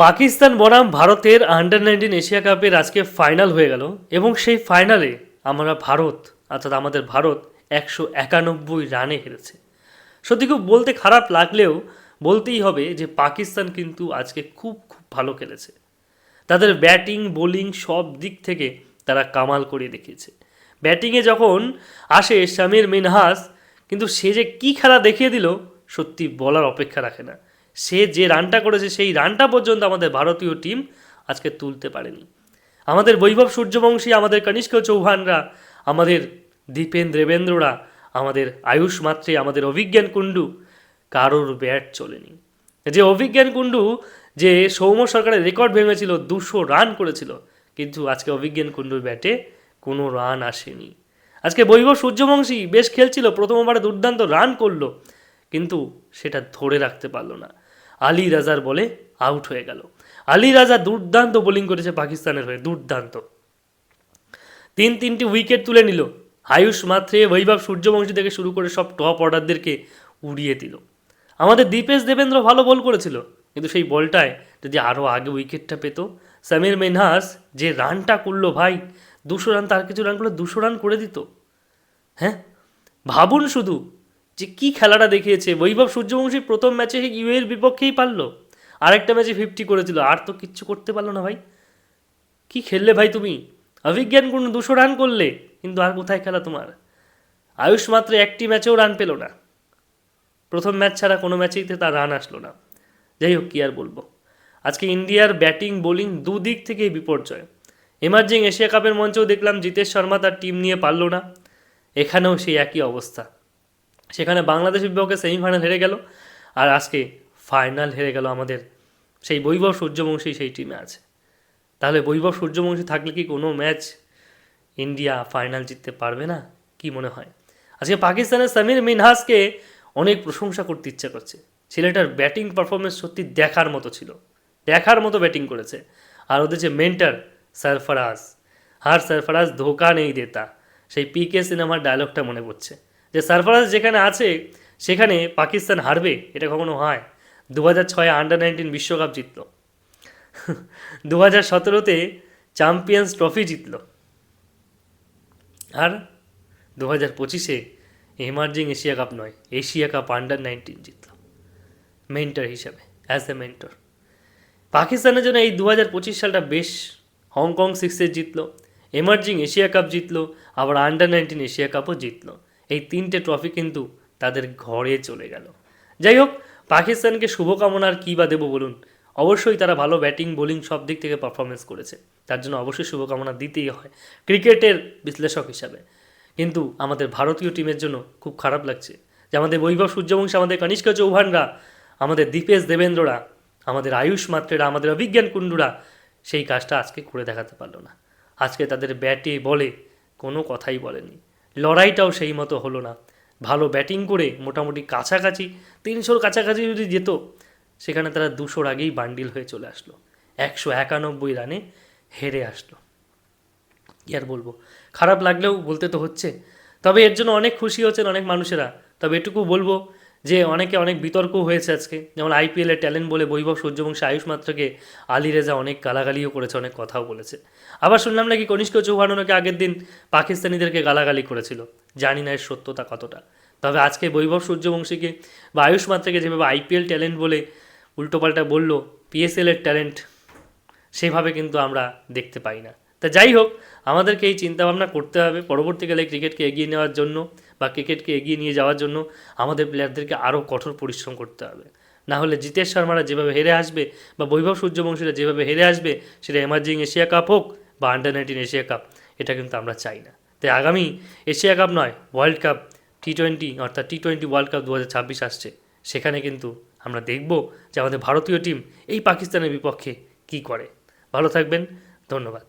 পাকিস্তান বনাম ভারতের under-19 Asia কাপের আজকে ফাইনাল হয়ে গেল এবং সেই ফাইনালে ভারত অর্থাৎ আমাদের ভারত 191 রানে হেরেছে। সত্যি খুব বলতে খারাপ লাগলেও বলতেই হবে যে পাকিস্তান কিন্তু আজকে খুব খুব ভালো খেলেছে। তাদের ব্যাটিং বোলিং সব দিক থেকে তারা কামাল করে দেখিয়েছে। ব্যাটিংয়ে যখন আসে শামির মিনহাস, কিন্তু সে যে কী খেলা দেখিয়ে দিল সত্যি বলার অপেক্ষা রাখে না। সে যে রানটা করেছে সেই রানটা পর্যন্ত আমাদের ভারতীয় টিম আজকে তুলতে পারেনি। আমাদের বৈভব সূর্যবংশী, আমাদের কনিষ্ক চৌহানরা, আমাদের দীপেন দেবেন্দ্ররা, আমাদের আয়ুষ মাত্রে, আমাদের অভিজ্ঞান কুণ্ডু, কারোর ব্যাট চলেনি। যে অভিজ্ঞান কুণ্ডু যে সৌম্য সরকারের রেকর্ড ভেঙেছিল, 200 রান করেছিল, কিন্তু আজকে অভিজ্ঞান কুণ্ডুর ব্যাটে কোনো রান আসেনি। আজকে বৈভব সূর্যবংশী বেশ খেলছিল, প্রথম ওভারে দুর্দান্ত রান করলো, কিন্তু সেটা ধরে রাখতে পারলো না। আলী রাজার বলে আউট হয়ে গেল। আলী রাজা দুর্দান্ত বোলিং করেছে পাকিস্তানের হয়ে, দুর্দান্ত। তিনটি উইকেট তুলে নিল। আয়ুষ মাত্রে, বৈভব সূর্যবংশী থেকে শুরু করে সব টপ অর্ডারদেরকে উড়িয়ে দিল। আমাদের দীপেশ দেবেন্দ্র ভালো বল করেছিল, কিন্তু সেই বলটায় যদি আরও আগে উইকেটটা পেত। সামির মিনহাস যে রানটা করলো ভাই, 200 রান, তার কিছু রান করলে 200 রান করে দিত। হ্যাঁ, ভাবুন শুধু যে কী খেলাটা দেখিয়েছে। বৈভব সূর্যবংশী প্রথম ম্যাচে ইউএর বিপক্ষেই পারলো, আরেকটা ম্যাচে 50 করেছিল, আর তো কিচ্ছু করতে পারলো না ভাই। কি খেললে ভাই তুমি? অভিজ্ঞান কোনো 200 রান করলে, কিন্তু আর কোথায় খেলা তোমার? আয়ুষ মাত্র একটি ম্যাচেও রান পেল না, প্রথম ম্যাচ ছাড়া কোনো ম্যাচেই তার রান আসলো না। যাই হোক, কী আর বলবো। আজকে ইন্ডিয়ার ব্যাটিং বোলিং দুদিক থেকেই বিপর্যয়। এমার্জিং এশিয়া কাপের মঞ্চেও দেখলাম জিতেশ শর্মা তার টিম নিয়ে পারল না, এখানেও সেই একই অবস্থা। সেখানে বাংলাদেশের বিপক্ষে সেমিফাইনাল হেরে গেল, আর আজকে ফাইনাল হেরে গেল আমাদের সেই বৈভব সূর্যবংশী সেই টিমে আছে। তাহলে বৈভব সূর্যবংশী থাকলে কি কোনো ম্যাচ ইন্ডিয়া ফাইনাল জিততে পারবে না? কি মনে হয়? আজকে পাকিস্তানের সামির মিনহাসকে অনেক প্রশংসা করতে ইচ্ছা করছে। ছেলেটার ব্যাটিং পারফরমেন্স সত্যি দেখার মতো ছিল, দেখার মতো ব্যাটিং করেছে। আর ওদের যে মেন্টার সরফরাজ, হার সরফরাজ ধোকা নেই দেতা, সেই পিকে সিনেমার ডায়লগটা মনে পড়ছে যে সরফরাজ যেখানে আছে সেখানে পাকিস্তান হারবে, এটা কখনো হয়? 2006 আন্ডার-19 বিশ্বকাপ জিতল, 2017-তে চ্যাম্পিয়ন্স ট্রফি জিতল, আর 2025-এ এমার্জিং এশিয়া কাপ নয়, এশিয়া কাপ আন্ডার-19 জিতল মেন্টর হিসাবে, অ্যাজ এ মেন্টর। পাকিস্তানের জন্য এই 2025 সালটা বেশ। হংকং 6 জিতল, এমার্জিং এশিয়া কাপ জিতল, আবার আন্ডার-19 এশিয়া কাপও জিতল। এই 3টে ট্রফি কিন্তু তাদের ঘরে চলে গেল। যাই হোক, পাকিস্তানকে শুভকামনার কী বা দেবো বলুন? অবশ্যই তারা ভালো ব্যাটিং বোলিং সব দিক থেকে পারফরমেন্স করেছে, তার জন্য অবশ্যই শুভকামনা দিতেই হয় ক্রিকেটের বিশ্লেষক হিসাবে। কিন্তু আমাদের ভারতীয় টিমের জন্য খুব খারাপ লাগছে যে আমাদের বৈভব সূর্যবংশী, আমাদের কনিষ্ক চৌহানরা, আমাদের দীপেশ দেবেন্দ্ররা, আমাদের আয়ুষ মাত্রেরা, আমাদের অভিজ্ঞান কুণ্ডুরা সেই কাজটা আজকে করে দেখাতে পারলো না। আজকে তাদের ব্যাটে বলে কোনো কথাই বলেনি, লড়াইটাও সেই মতো হলো না। ভালো ব্যাটিং করে মোটামুটি কাছাকাছি 300-র কাছাকাছি যদি যেত, সেখানে তারা 200-র আগেই বান্ডিল হয়ে চলে আসলো, 191 রানে হেরে আসলো। কী আর বলবো, খারাপ লাগলেও বলতে তো হচ্ছে। তবে এর জন্য অনেক খুশি হচ্ছেন অনেক মানুষেরা। তবে এটুকু বলবো যে অনেক বিতর্ক হয়েছে আজকে, যেমন আইপিএলের ট্যালেন্ট বলে বৈভব সূর্যবংশী, আয়ুষ মাত্রকে আলী রেজা অনেক গালাগালিও করেছে, অনেক কথাও বলেছে। আবার শুনলাম নাকি কনিষ্ক চৌহান ওনাকে আগের দিন পাকিস্তানিদেরকে গালাগালি করেছিল। জানি না এর সত্যতা কতটা। তবে আজকে বৈভব সূর্যবংশীকে বা আয়ুষ মাত্রকে যেভাবে আইপিএল ট্যালেন্ট বলে উল্টোপাল্টা বললো, পিএসএলের ট্যালেন্ট সেভাবে কিন্তু আমরা দেখতে পাই না। তা যাই হোক, আমাদেরকে এই চিন্তাভাবনা করতে হবে পরবর্তীকালে ক্রিকেটকে এগিয়ে নেওয়ার জন্য বা ক্রিকেটকে এগিয়ে নিয়ে যাওয়ার জন্য আমাদের প্লেয়ারদেরকে আরও কঠোর পরিশ্রম করতে হবে। না হলে জিতেশ শর্মারা যেভাবে হেরে আসবে বা বৈভব সূর্যবংশীরা যেভাবে হেরে আসবে, সেটা এমার্জিং এশিয়া কাপ হোক বা আন্ডার-19 এশিয়া কাপ, এটা কিন্তু আমরা চাই না। তাই আগামী এশিয়া কাপ নয়, ওয়ার্ল্ড কাপ টি-20 অর্থাৎ টি-20 ওয়ার্ল্ড কাপ 2026 আসছে, সেখানে কিন্তু আমরা দেখব যে আমাদের ভারতীয় টিম এই পাকিস্তানের বিপক্ষে কী করে। ভালো থাকবেন, ধন্যবাদ।